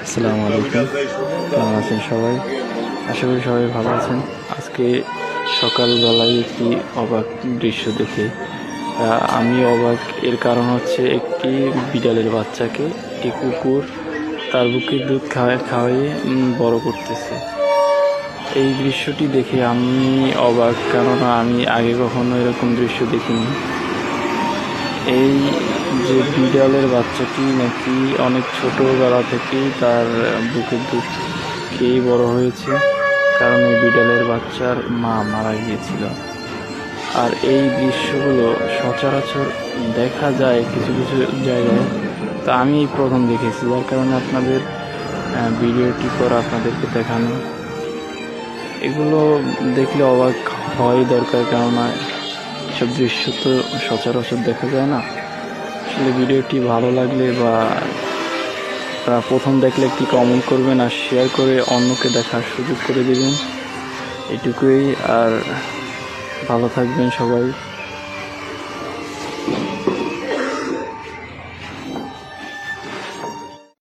আসসালামু আলাইকুম। কেমন আছেন সবাই? আশা করি সবাই ভালো আছেন। আজকে সকালবেলায় একটি অবাক দৃশ্য দেখে আমি অবাক। এর কারণ হচ্ছে একটি বিড়ালের বাচ্চাকে একটি কুকুর তার বুকে দুধ খাওয়াইয়ে বড় করতেছে। এই দৃশ্যটি দেখে আমি অবাক, কেননা আমি আগে কখনো এরকম দৃশ্য দেখিনি। এই যে বিড়ালের বাচ্চাটি নাকি অনেক ছোটবেলা থেকেই তার বুকের দুধ খেয়েই বড় হয়েছে, কারণ এই বিড়ালের বাচ্চার মা মারা গিয়েছিল। আর এই দৃশ্যগুলো সচরাচর দেখা যায় কিছু কিছু জায়গায়, তো আমি এই প্রথম দেখেছি, যার কারণে আপনাদের ভিডিওটি করে আপনাদেরকে দেখানো। এগুলো দেখলে অবাক হওয়াই দরকার, কেননা এসব দৃশ্য তো সচরাচর দেখা যায় না। আসলে ভিডিওটি ভালো লাগলে বা প্রথম দেখলে একটি কমেন্ট করবেন আর শেয়ার করে অন্যকে দেখার সুযোগ করে দেবেন, এটুকুই। আর ভালো থাকবেন সবাই।